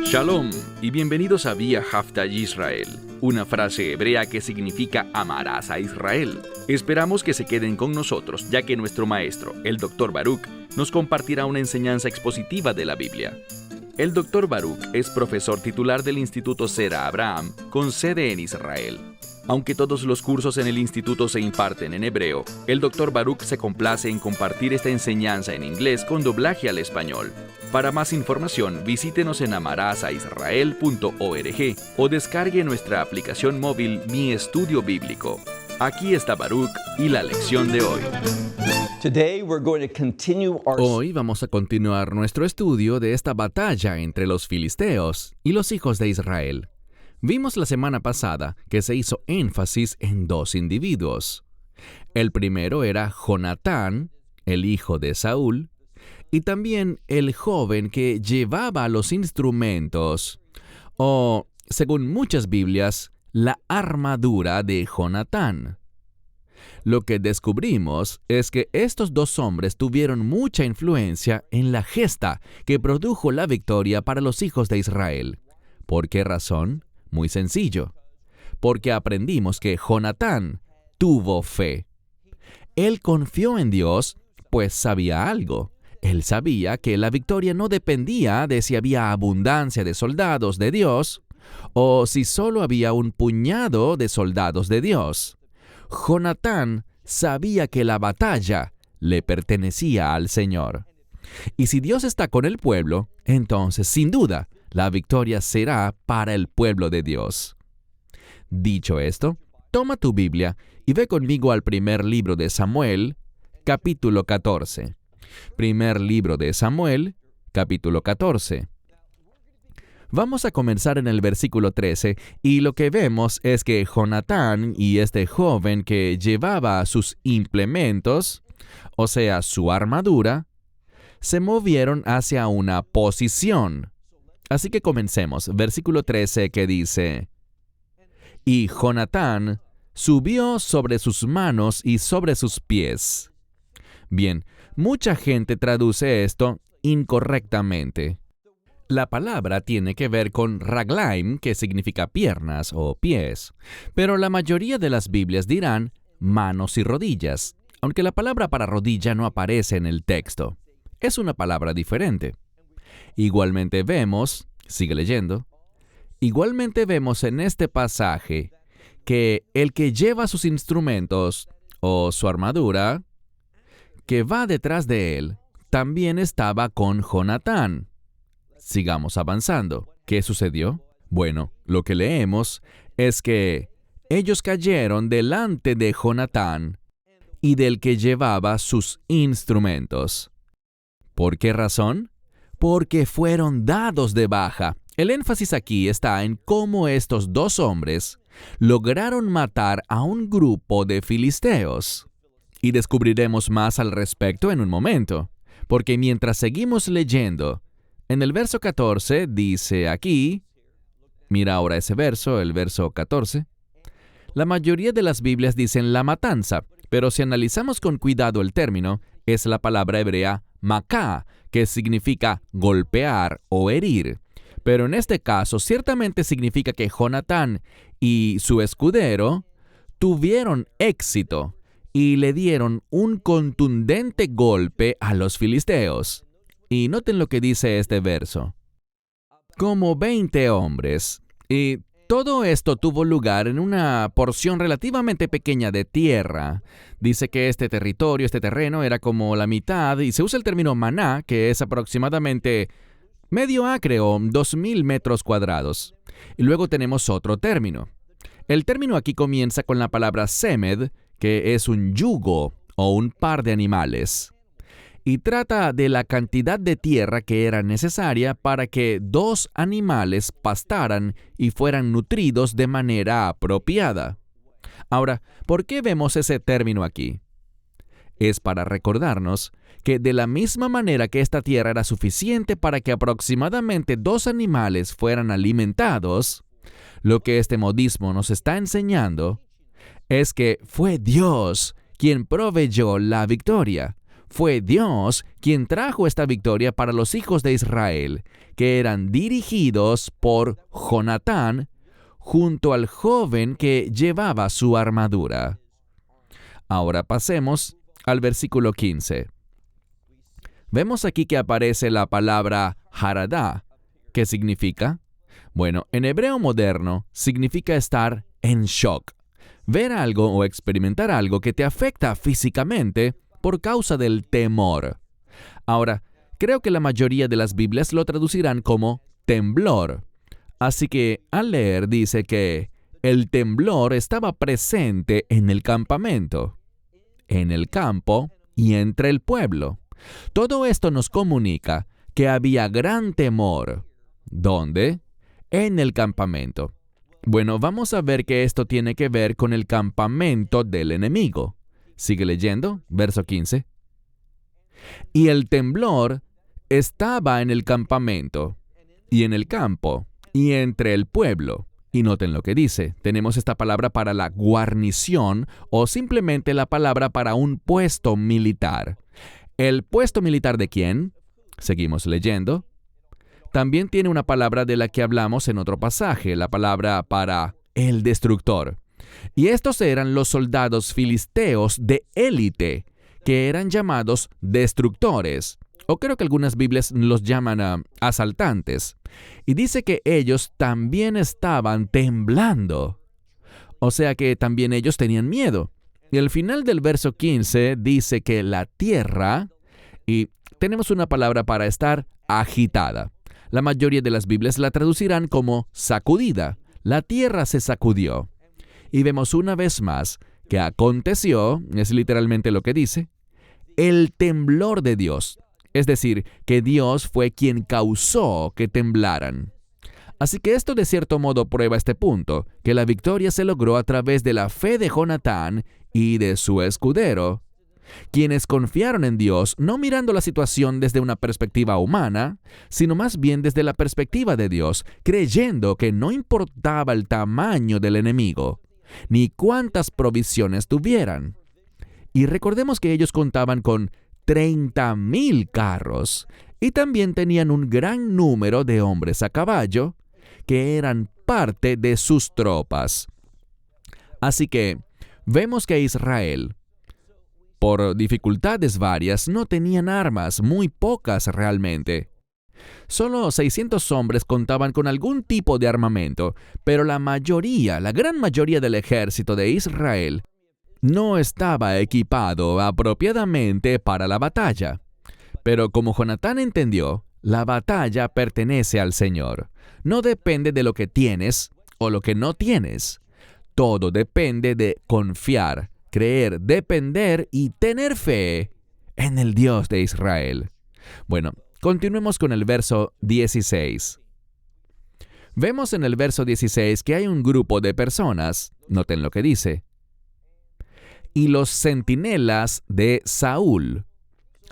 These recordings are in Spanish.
Shalom y bienvenidos a Vía Haftaj Israel, una frase hebrea que significa amarás a Israel. Esperamos que se queden con nosotros, ya que nuestro maestro, el Dr. Baruch, nos compartirá una enseñanza expositiva de la Biblia. El Dr. Baruch es profesor titular del Instituto Zera Abraham, con sede en Israel. Aunque todos los cursos en el instituto se imparten en hebreo, el Dr. Baruch se complace en compartir esta enseñanza en inglés con doblaje al español. Para más información, visítenos en amarasaisrael.org o descargue nuestra aplicación móvil Mi Estudio Bíblico. Aquí está Baruch y la lección de hoy. Hoy vamos a continuar nuestro estudio de esta batalla entre los filisteos y los hijos de Israel. Vimos la semana pasada que se hizo énfasis en dos individuos. El primero era Jonatán, el hijo de Saúl, y también el joven que llevaba los instrumentos, o, según muchas Biblias, la armadura de Jonatán. Lo que descubrimos es que estos dos hombres tuvieron mucha influencia en la gesta que produjo la victoria para los hijos de Israel. ¿Por qué razón? Muy sencillo. Porque aprendimos que Jonatán tuvo fe. Él confió en Dios, pues sabía algo. Él sabía que la victoria no dependía de si había abundancia de soldados de Dios o si solo había un puñado de soldados de Dios. Jonatán sabía que la batalla le pertenecía al Señor. Y si Dios está con el pueblo, entonces, sin duda, la victoria será para el pueblo de Dios. Dicho esto, toma tu Biblia y ve conmigo al primer libro de Samuel, capítulo 14. Primer libro de Samuel, capítulo 14. Vamos a comenzar en el versículo 13, y lo que vemos es que Jonatán y este joven que llevaba sus implementos, o sea, su armadura, se movieron hacia una posición. Así que comencemos. Versículo 13 que dice: Y Jonatán subió sobre sus manos y sobre sus pies. Bien, mucha gente traduce esto incorrectamente. La palabra tiene que ver con raglaim, que significa piernas o pies, pero la mayoría de las Biblias dirán manos y rodillas, aunque la palabra para rodilla no aparece en el texto. Es una palabra diferente. Igualmente vemos, sigue leyendo, igualmente vemos en este pasaje que el que lleva sus instrumentos o su armadura, que va detrás de él, también estaba con Jonatán. Sigamos avanzando. ¿Qué sucedió? Bueno, lo que leemos es que ellos cayeron delante de Jonatán y del que llevaba sus instrumentos. ¿Por qué razón? Porque fueron dados de baja. El énfasis aquí está en cómo estos dos hombres lograron matar a un grupo de filisteos. Y descubriremos más al respecto en un momento, porque mientras seguimos leyendo, en el verso 14 dice aquí, mira ahora ese verso, el verso 14, la mayoría de las Biblias dicen la matanza, pero si analizamos con cuidado el término, es la palabra hebrea macá, que significa golpear o herir. Pero en este caso, ciertamente significa que Jonatán y su escudero tuvieron éxito y le dieron un contundente golpe a los filisteos. Y noten lo que dice este verso. Como 20 hombres. Y todo esto tuvo lugar en una porción relativamente pequeña de tierra. Dice que este terreno era como la mitad, y se usa el término maná, que es aproximadamente medio acre o 2,000 metros cuadrados. Y luego tenemos otro término. El término aquí comienza con la palabra semed, que es un yugo o un par de animales. Y trata de la cantidad de tierra que era necesaria para que 2 animales pastaran y fueran nutridos de manera apropiada. Ahora, ¿por qué vemos ese término aquí? Es para recordarnos que de la misma manera que esta tierra era suficiente para que aproximadamente 2 animales fueran alimentados, lo que este modismo nos está enseñando es que fue Dios quien proveyó la victoria. fue Dios quien trajo esta victoria para los hijos de Israel, que eran dirigidos por Jonatán, junto al joven que llevaba su armadura. Ahora pasemos al versículo 15. Vemos aquí que aparece la palabra haradá. ¿Qué significa? Bueno, en hebreo moderno significa estar en shock. Ver algo o experimentar algo que te afecta físicamente por causa del temor. Ahora, creo que la mayoría de las Biblias lo traducirán como temblor. Así que al leer dice que el temblor estaba presente en el campamento, en el campo y entre el pueblo. Todo esto nos comunica que había gran temor. ¿Dónde? En el campamento. Bueno, vamos a ver que esto tiene que ver con el campamento del enemigo. Sigue leyendo, verso 15. Y el temblor estaba en el campamento, y en el campo, y entre el pueblo. Y noten lo que dice. Tenemos esta palabra para la guarnición o simplemente la palabra para un puesto militar. ¿El puesto militar de quién? Seguimos leyendo. También tiene una palabra de la que hablamos en otro pasaje, la palabra para el destructor. Y estos eran los soldados filisteos de élite, que eran llamados destructores, o creo que algunas Biblias los llaman asaltantes. Y dice que ellos también estaban temblando. O sea que también ellos tenían miedo. Y al final del verso 15 dice que la tierra, y tenemos una palabra para estar agitada. La mayoría de las Biblias la traducirán como sacudida. La tierra se sacudió. Y vemos una vez más que aconteció, es literalmente lo que dice, el temblor de Dios. Es decir, que Dios fue quien causó que temblaran. Así que esto de cierto modo prueba este punto, que la victoria se logró a través de la fe de Jonatán y de su escudero, quienes confiaron en Dios no mirando la situación desde una perspectiva humana, sino más bien desde la perspectiva de Dios, creyendo que no importaba el tamaño del enemigo, ni cuántas provisiones tuvieran. Y recordemos que ellos contaban con 30,000 carros y también tenían un gran número de hombres a caballo que eran parte de sus tropas. Así que vemos que Israel, por dificultades varias, no tenían armas, muy pocas realmente. Solo 600 hombres contaban con algún tipo de armamento, pero la gran mayoría del ejército de Israel no estaba equipado apropiadamente para la batalla. Pero como Jonatán entendió, la batalla pertenece al Señor. No depende de lo que tienes o lo que no tienes. Todo depende de confiar, creer, depender y tener fe en el Dios de Israel. Bueno, continuemos con el verso 16. Vemos en el verso 16 que hay un grupo de personas, noten lo que dice, y los centinelas de Saúl.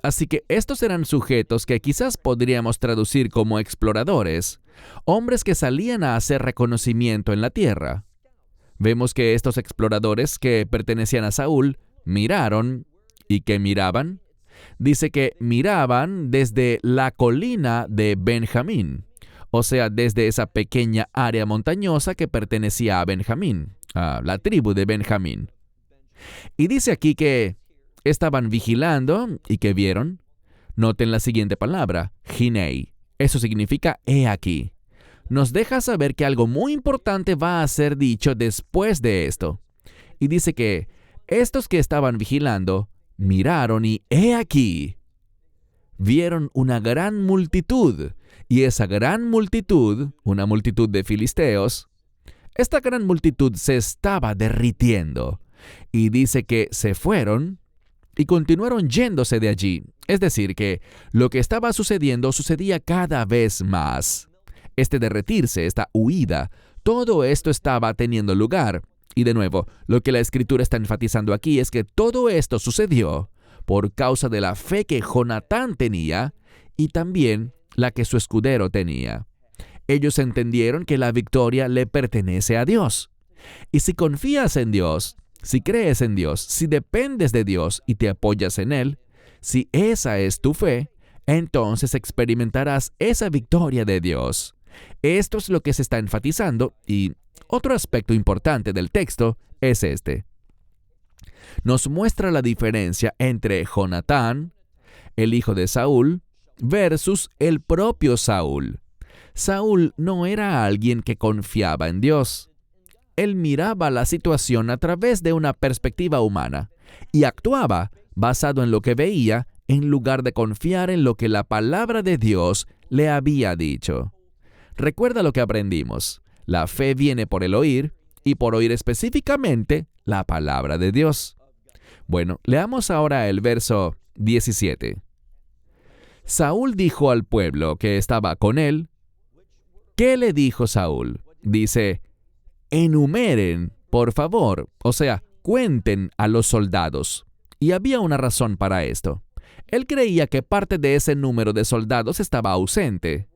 Así que estos eran sujetos que quizás podríamos traducir como exploradores, hombres que salían a hacer reconocimiento en la tierra. Vemos que estos exploradores que pertenecían a Saúl miraron, ¿y qué miraban? Dice que miraban desde la colina de Benjamín, o sea, desde esa pequeña área montañosa que pertenecía a Benjamín, a la tribu de Benjamín. Y dice aquí que estaban vigilando y que vieron. Noten la siguiente palabra, Hinei. Eso significa he aquí. Nos deja saber que algo muy importante va a ser dicho después de esto. Y dice que estos que estaban vigilando miraron y he aquí. Vieron una gran multitud. Y esa gran multitud, una multitud de filisteos, esta gran multitud se estaba derritiendo. Y dice que se fueron y continuaron yéndose de allí. Es decir, que lo que estaba sucediendo sucedía cada vez más. Este derretirse, esta huida, todo esto estaba teniendo lugar. Y de nuevo, lo que la Escritura está enfatizando aquí es que todo esto sucedió por causa de la fe que Jonatán tenía y también la que su escudero tenía. Ellos entendieron que la victoria le pertenece a Dios. Y si confías en Dios, si crees en Dios, si dependes de Dios y te apoyas en Él, Si esa es tu fe, entonces experimentarás esa victoria de Dios. Esto es lo que se está enfatizando y otro aspecto importante del texto es este. Nos muestra la diferencia entre Jonatán, el hijo de Saúl, versus el propio Saúl. Saúl no era alguien que confiaba en Dios. Él miraba la situación a través de una perspectiva humana y actuaba basado en lo que veía en lugar de confiar en lo que la palabra de Dios le había dicho. Recuerda lo que aprendimos. La fe viene por el oír y por oír específicamente la palabra de Dios. Bueno, leamos ahora el verso 17. Saúl dijo al pueblo que estaba con él. ¿Qué le dijo Saúl? Dice, enumeren, por favor, o sea, cuenten a los soldados. Y había una razón para esto. Él creía que parte de ese número de soldados estaba ausente.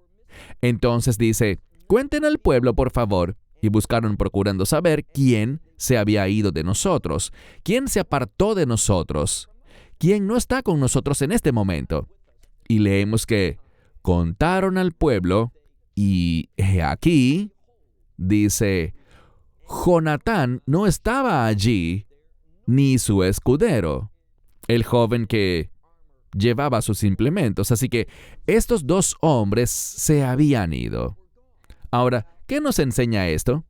Entonces dice, cuenten al pueblo, por favor. Y buscaron procurando saber quién se había ido de nosotros, quién se apartó de nosotros, quién no está con nosotros en este momento. Y leemos que contaron al pueblo y he aquí, dice, Jonatán no estaba allí, ni su escudero, el joven que llevaba sus implementos. Así que estos dos hombres se habían ido. Ahora, ¿qué nos enseña esto?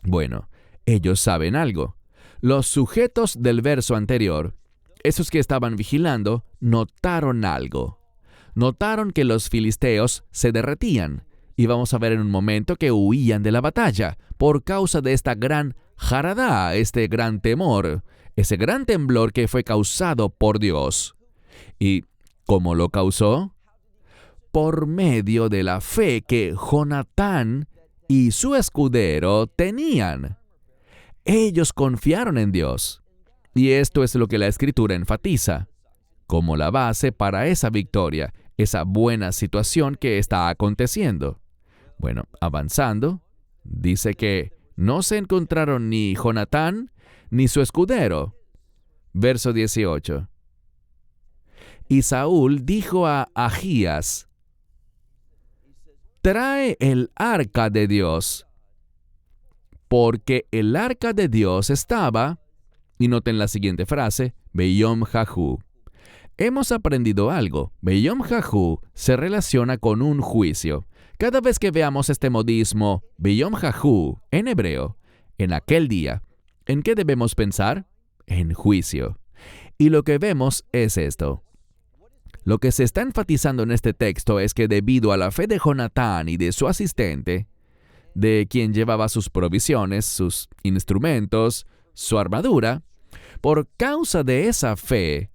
Bueno, ellos saben algo. Los sujetos del verso anterior, esos que estaban vigilando, notaron algo. Notaron que los filisteos se derretían, y vamos a ver en un momento que huían de la batalla por causa de esta gran jaradá, este gran temor, ese gran temblor que fue causado por Dios. ¿Y cómo lo causó? Por medio de la fe que Jonatán y su escudero tenían. Ellos confiaron en Dios. Y esto es lo que la Escritura enfatiza como la base para esa victoria, esa buena situación que está aconteciendo. Bueno, avanzando, dice que no se encontraron ni Jonatán ni su escudero. Verso 18. Y Saúl dijo a Ahías, trae el arca de Dios, porque el arca de Dios estaba, y noten la siguiente frase, Beyom Jajú. Hemos aprendido algo. Beyom Jajú se relaciona con un juicio. Cada vez que veamos este modismo, Beyom Jajú, en hebreo, en aquel día, ¿en qué debemos pensar? En juicio. Y lo que vemos es esto. Lo que se está enfatizando en este texto es que debido a la fe de Jonatán y de su asistente, de quien llevaba sus provisiones, sus instrumentos, su armadura, por causa de esa fe,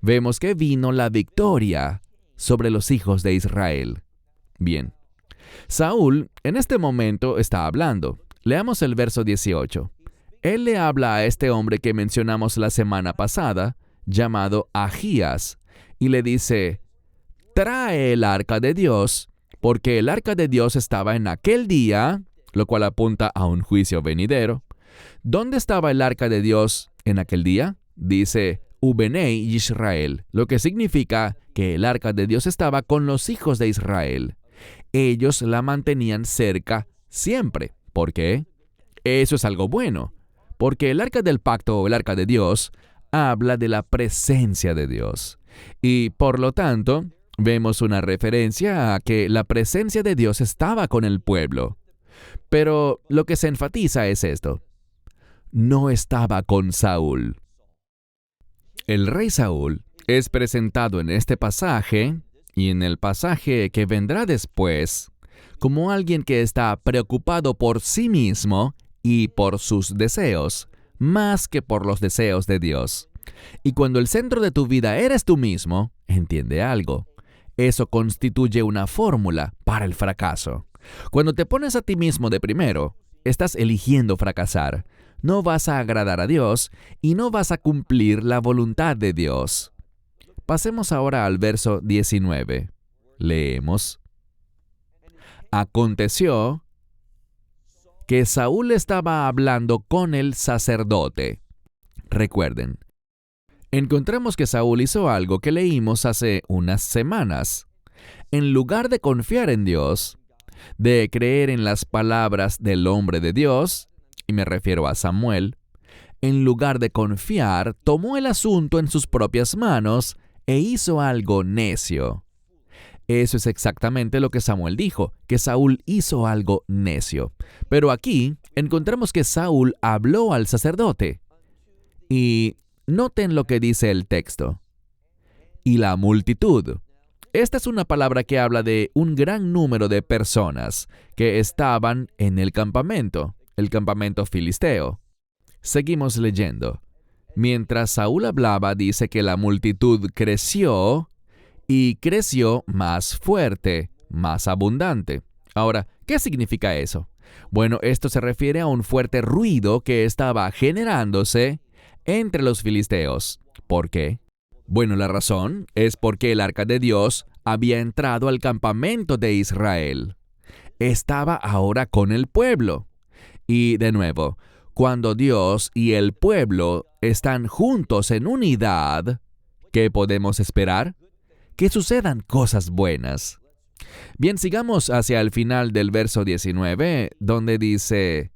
vemos que vino la victoria sobre los hijos de Israel. Bien, Saúl en este momento está hablando. Leamos el verso 18. Él le habla a este hombre que mencionamos la semana pasada, llamado Ahías, y le dice, trae el arca de Dios, porque el arca de Dios estaba en aquel día, lo cual apunta a un juicio venidero. ¿Dónde estaba el arca de Dios en aquel día? Dice, Ubenei Israel, lo que significa que el arca de Dios estaba con los hijos de Israel. Ellos la mantenían cerca siempre. ¿Por qué? Eso es algo bueno, porque el arca del pacto o el arca de Dios habla de la presencia de Dios. Y por lo tanto, vemos una referencia a que la presencia de Dios estaba con el pueblo. Pero lo que se enfatiza es esto. No estaba con Saúl. El rey Saúl es presentado en este pasaje y en el pasaje que vendrá después como alguien que está preocupado por sí mismo y por sus deseos, más que por los deseos de Dios. Y cuando el centro de tu vida eres tú mismo, entiende algo. Eso constituye una fórmula para el fracaso. Cuando te pones a ti mismo de primero, estás eligiendo fracasar. No vas a agradar a Dios y no vas a cumplir la voluntad de Dios. Pasemos ahora al verso 19. Leemos. Aconteció que Saúl estaba hablando con el sacerdote. Recuerden, encontramos que Saúl hizo algo que leímos hace unas semanas. En lugar de confiar en Dios, de creer en las palabras del hombre de Dios, y me refiero a Samuel, en lugar de confiar, tomó el asunto en sus propias manos e hizo algo necio. Eso es exactamente lo que Samuel dijo, que Saúl hizo algo necio. Pero aquí encontramos que Saúl habló al sacerdote. Y noten lo que dice el texto. Y la multitud. Esta es una palabra que habla de un gran número de personas que estaban en el campamento filisteo. Seguimos leyendo. Mientras Saúl hablaba, dice que la multitud creció y creció más fuerte, más abundante. Ahora, ¿qué significa eso? Bueno, esto se refiere a un fuerte ruido que estaba generándose entre los filisteos. ¿Por qué? Bueno, la razón es porque el arca de Dios había entrado al campamento de Israel. Estaba ahora con el pueblo. Y de nuevo, cuando Dios y el pueblo están juntos en unidad, ¿qué podemos esperar? Que sucedan cosas buenas. Bien, sigamos hacia el final del verso 19, donde dice: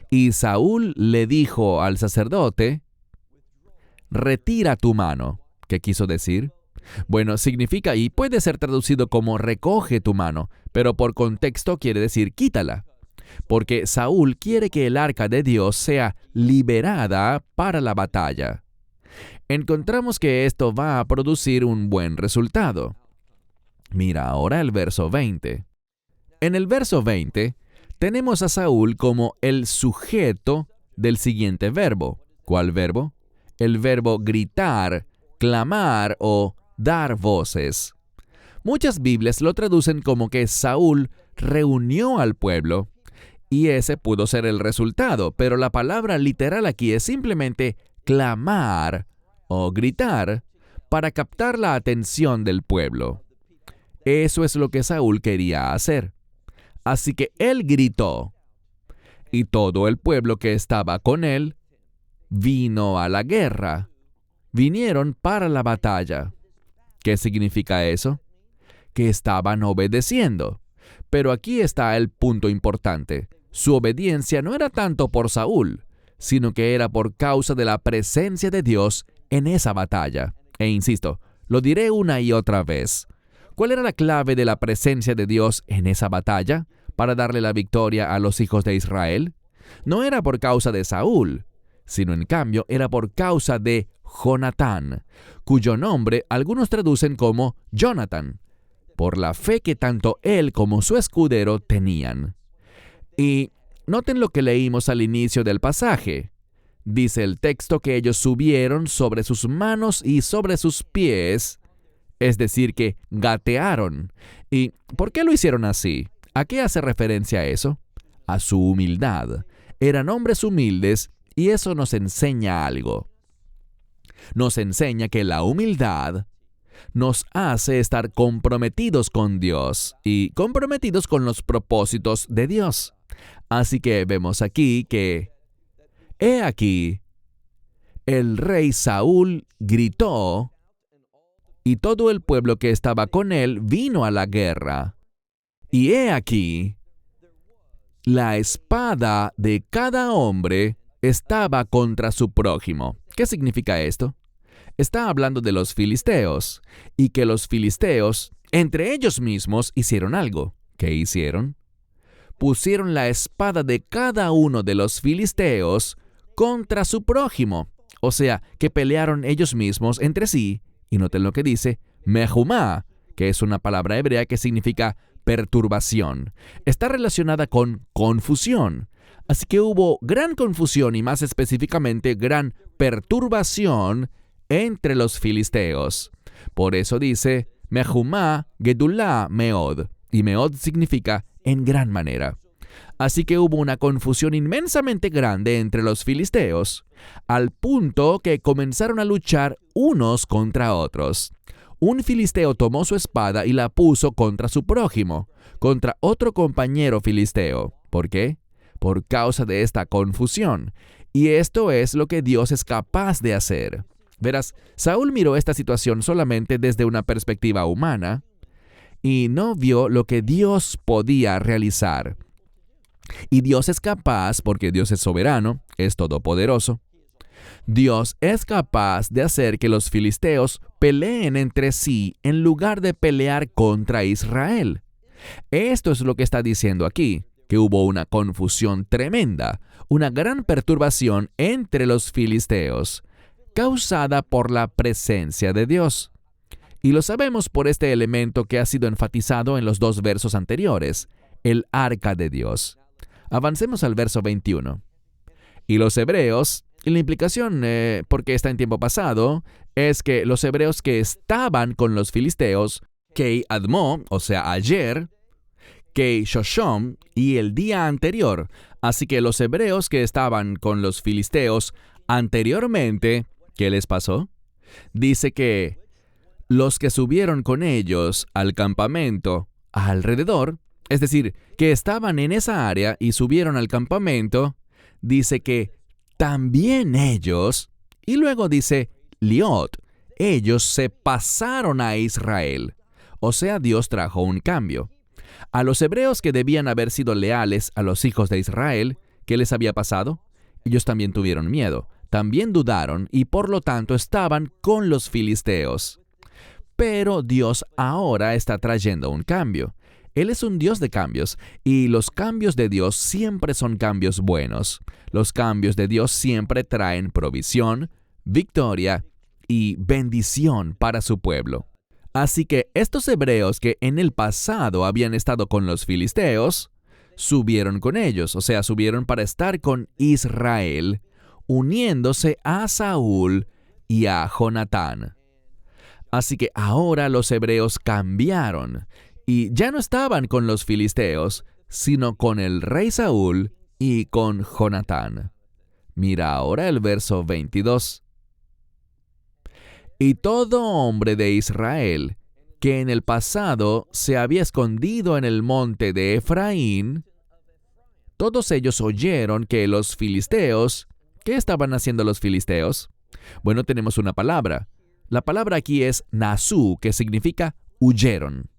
Y Saúl le dijo al sacerdote: retira tu mano. ¿Qué quiso decir? Bueno, significa, y puede ser traducido como recoge tu mano, pero por contexto quiere decir quítala. Porque Saúl quiere que el arca de Dios sea liberada para la batalla. Encontramos que esto va a producir un buen resultado. Mira ahora el verso 20. En el verso 20 tenemos a Saúl como el sujeto del siguiente verbo. ¿Cuál verbo? El verbo gritar, clamar o dar voces. Muchas Biblias lo traducen como que Saúl reunió al pueblo, y ese pudo ser el resultado, pero la palabra literal aquí es simplemente clamar o gritar para captar la atención del pueblo. Eso es lo que Saúl quería hacer. Así que él gritó, y todo el pueblo que estaba con él vino a la guerra. Vinieron para la batalla. ¿Qué significa eso? Que estaban obedeciendo. Pero aquí está el punto importante. Su obediencia no era tanto por Saúl, sino que era por causa de la presencia de Dios en esa batalla. E insisto, lo diré una y otra vez. ¿Cuál era la clave de la presencia de Dios en esa batalla para darle la victoria a los hijos de Israel? No era por causa de Saúl, sino en cambio era por causa de Jonatán, cuyo nombre algunos traducen como Jonathan, por la fe que tanto él como su escudero tenían. Y noten lo que leímos al inicio del pasaje. Dice el texto que ellos subieron sobre sus manos y sobre sus pies, es decir, que gatearon. ¿Y por qué lo hicieron así? ¿A qué hace referencia eso? A su humildad. Eran hombres humildes y eso nos enseña algo. Nos enseña que la humildad nos hace estar comprometidos con Dios y comprometidos con los propósitos de Dios. Así que vemos aquí que, he aquí, el rey Saúl gritó y todo el pueblo que estaba con él vino a la guerra. Y he aquí, la espada de cada hombre estaba contra su prójimo. ¿Qué significa esto? Está hablando de los filisteos, y que los filisteos, entre ellos mismos, hicieron algo. ¿Qué hicieron? Pusieron la espada de cada uno de los filisteos contra su prójimo. O sea, que pelearon ellos mismos entre sí, y noten lo que dice, mehumá, que es una palabra hebrea que significa perturbación. Está relacionada con confusión. Así que hubo gran confusión y más específicamente gran perturbación entre los filisteos. Por eso dice, mehumá gedulá meod, y meod significa en gran manera. Así que hubo una confusión inmensamente grande entre los filisteos, al punto que comenzaron a luchar unos contra otros. Un filisteo tomó su espada y la puso contra su prójimo, contra otro compañero filisteo. ¿Por qué? Por causa de esta confusión. Y esto es lo que Dios es capaz de hacer. Verás, Saúl miró esta situación solamente desde una perspectiva humana y no vio lo que Dios podía realizar. Y Dios es capaz, porque Dios es soberano, es todopoderoso. Dios es capaz de hacer que los filisteos peleen entre sí en lugar de pelear contra Israel. Esto es lo que está diciendo aquí, que hubo una confusión tremenda, una gran perturbación entre los filisteos, causada por la presencia de Dios. Y lo sabemos por este elemento que ha sido enfatizado en los 2 versos anteriores, el arca de Dios. Avancemos al verso 21. Y los hebreos, y la implicación, porque está en tiempo pasado, es que los hebreos que estaban con los filisteos, Kei Admo, o sea, ayer, Kei Shoshom, y el día anterior. Así que los hebreos que estaban con los filisteos anteriormente, ¿qué les pasó? Dice que los que subieron con ellos al campamento alrededor, es decir, que estaban en esa área y subieron al campamento, dice que también ellos, y luego dice Liot, ellos se pasaron a Israel. O sea, Dios trajo un cambio. A los hebreos que debían haber sido leales a los hijos de Israel, ¿qué les había pasado? Ellos también tuvieron miedo, también dudaron y por lo tanto estaban con los filisteos. Pero Dios ahora está trayendo un cambio. Él es un Dios de cambios, y los cambios de Dios siempre son cambios buenos. Los cambios de Dios siempre traen provisión, victoria y bendición para su pueblo. Así que estos hebreos que en el pasado habían estado con los filisteos, subieron con ellos, o sea, subieron para estar con Israel, uniéndose a Saúl y a Jonatán. Así que ahora los hebreos cambiaron y ya no estaban con los filisteos, sino con el rey Saúl y con Jonatán. Mira ahora el verso 22. Y todo hombre de Israel que en el pasado se había escondido en el monte de Efraín, todos ellos oyeron que los filisteos, ¿qué estaban haciendo los filisteos? Bueno, tenemos una palabra. La palabra aquí es nasú, que significa huyeron.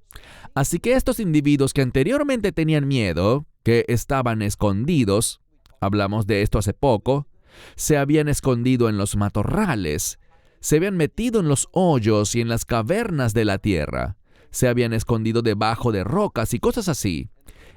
Así que estos individuos que anteriormente tenían miedo, que estaban escondidos, hablamos de esto hace poco, se habían escondido en los matorrales, se habían metido en los hoyos y en las cavernas de la tierra, se habían escondido debajo de rocas y cosas así,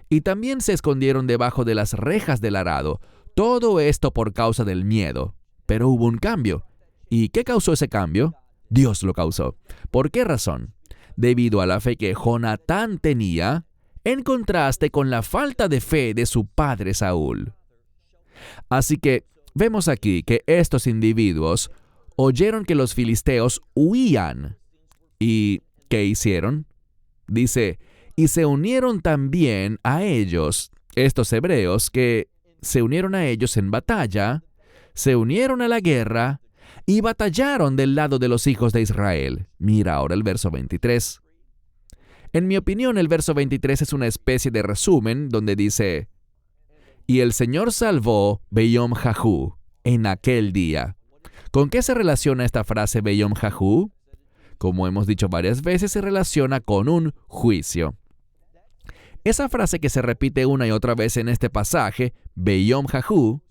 y también se escondieron debajo de las rejas del arado, todo esto por causa del miedo. Pero hubo un cambio. ¿Y qué causó ese cambio? Dios lo causó. ¿Por qué razón? Debido a la fe que Jonatán tenía, en contraste con la falta de fe de su padre Saúl. Así que vemos aquí que estos individuos oyeron que los filisteos huían. ¿Y qué hicieron? Dice, y se unieron también a ellos, estos hebreos que se unieron a ellos en batalla, se unieron a la guerra, y batallaron del lado de los hijos de Israel. Mira ahora el verso 23. En mi opinión, el verso 23 es una especie de resumen donde dice, y el Señor salvó Beyom Jahú en aquel día. ¿Con qué se relaciona esta frase Beyom Jahú? Como hemos dicho varias veces, se relaciona con un juicio. Esa frase que se repite una y otra vez en este pasaje, Beyom Jahú,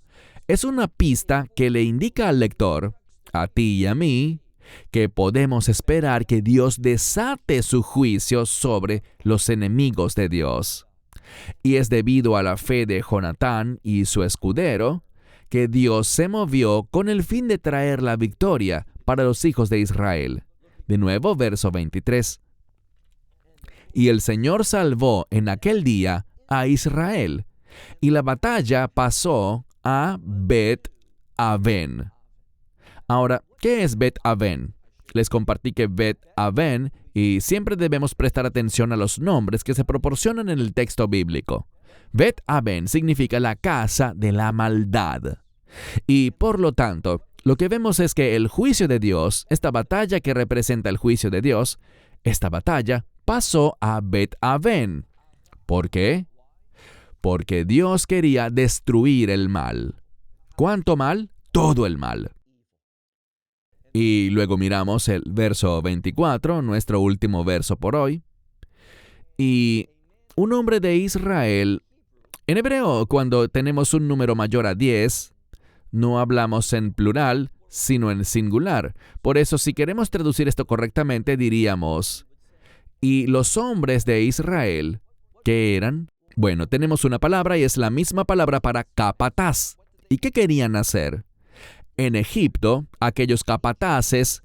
es una pista que le indica al lector, a ti y a mí, que podemos esperar que Dios desate su juicio sobre los enemigos de Dios. Y es debido a la fe de Jonatán y su escudero que Dios se movió con el fin de traer la victoria para los hijos de Israel. De nuevo, verso 23. Y el Señor salvó en aquel día a Israel, y la batalla pasó a Bet-Aven. Ahora, ¿qué es Bet-Aven? Les compartí que Bet-Aven, y siempre debemos prestar atención a los nombres que se proporcionan en el texto bíblico. Bet-Aven significa la casa de la maldad. Y por lo tanto, lo que vemos es que el juicio de Dios, esta batalla que representa el juicio de Dios, esta batalla pasó a Bet-Aven. ¿Por qué? Porque Dios quería destruir el mal. ¿Cuánto mal? Todo el mal. Y luego miramos el verso 24, nuestro último verso por hoy. Y un hombre de Israel, en hebreo, cuando tenemos un número mayor a 10, no hablamos en plural, sino en singular. Por eso, si queremos traducir esto correctamente, diríamos, y los hombres de Israel, ¿qué eran? Bueno, tenemos una palabra y es la misma palabra para capataz. ¿Y qué querían hacer? En Egipto, aquellos capataces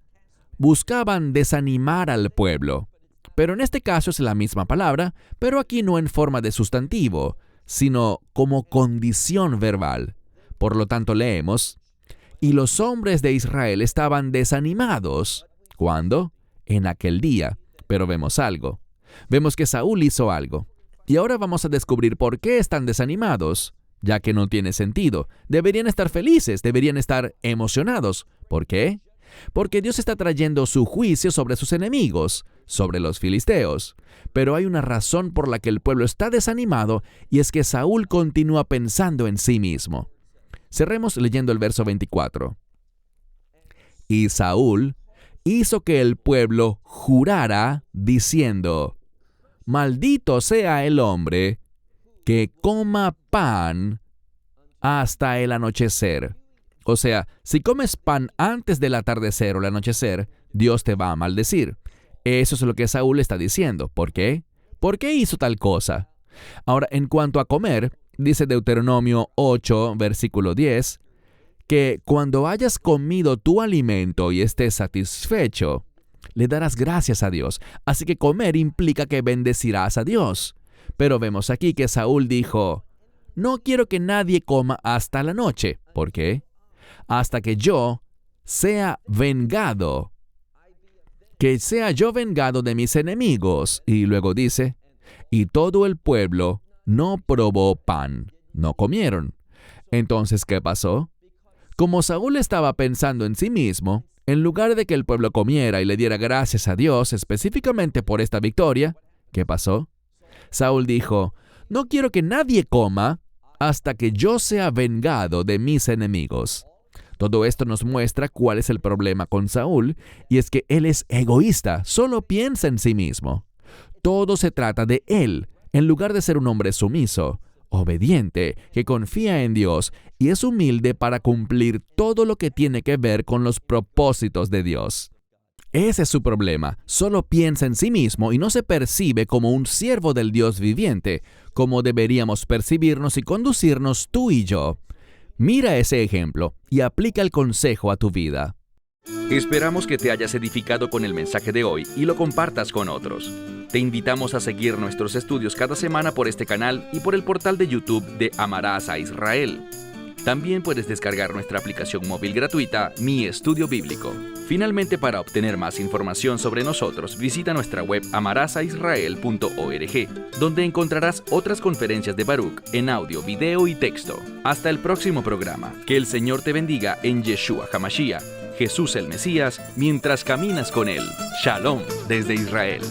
buscaban desanimar al pueblo. Pero en este caso es la misma palabra, pero aquí no en forma de sustantivo, sino como condición verbal. Por lo tanto, leemos, y los hombres de Israel estaban desanimados. ¿Cuándo? En aquel día. Pero vemos algo. Vemos que Saúl hizo algo. Y ahora vamos a descubrir por qué están desanimados, ya que no tiene sentido. Deberían estar felices, deberían estar emocionados. ¿Por qué? Porque Dios está trayendo su juicio sobre sus enemigos, sobre los filisteos. Pero hay una razón por la que el pueblo está desanimado, y es que Saúl continúa pensando en sí mismo. Cerremos leyendo el verso 24. Y Saúl hizo que el pueblo jurara, diciendo, maldito sea el hombre que coma pan hasta el anochecer. O sea, si comes pan antes del atardecer o el anochecer, Dios te va a maldecir. Eso es lo que Saúl está diciendo. ¿Por qué? ¿Por qué hizo tal cosa? Ahora, en cuanto a comer, dice Deuteronomio 8, versículo 10, que cuando hayas comido tu alimento y estés satisfecho, le darás gracias a Dios. Así que comer implica que bendecirás a Dios. Pero vemos aquí que Saúl dijo, no quiero que nadie coma hasta la noche. ¿Por qué? Hasta que yo sea vengado. Que sea yo vengado de mis enemigos. Y luego dice, y todo el pueblo no probó pan, no comieron. Entonces, ¿qué pasó? Como Saúl estaba pensando en sí mismo, en lugar de que el pueblo comiera y le diera gracias a Dios específicamente por esta victoria, ¿qué pasó? Saúl dijo, no quiero que nadie coma hasta que yo sea vengado de mis enemigos. Todo esto nos muestra cuál es el problema con Saúl, y es que él es egoísta, solo piensa en sí mismo. Todo se trata de él, en lugar de ser un hombre sumiso, obediente, que confía en Dios y es humilde para cumplir todo lo que tiene que ver con los propósitos de Dios. Ese es su problema, solo piensa en sí mismo y no se percibe como un siervo del Dios viviente, como deberíamos percibirnos y conducirnos tú y yo. Mira ese ejemplo y aplica el consejo a tu vida. Esperamos que te hayas edificado con el mensaje de hoy y lo compartas con otros. Te invitamos a seguir nuestros estudios cada semana por este canal y por el portal de YouTube de Amarás a Israel. También puedes descargar nuestra aplicación móvil gratuita, Mi Estudio Bíblico. Finalmente, para obtener más información sobre nosotros, visita nuestra web amarasaisrael.org, donde encontrarás otras conferencias de Baruch en audio, video y texto. Hasta el próximo programa. Que el Señor te bendiga en Yeshua HaMashiach, Jesús el Mesías, mientras caminas con Él. Shalom desde Israel.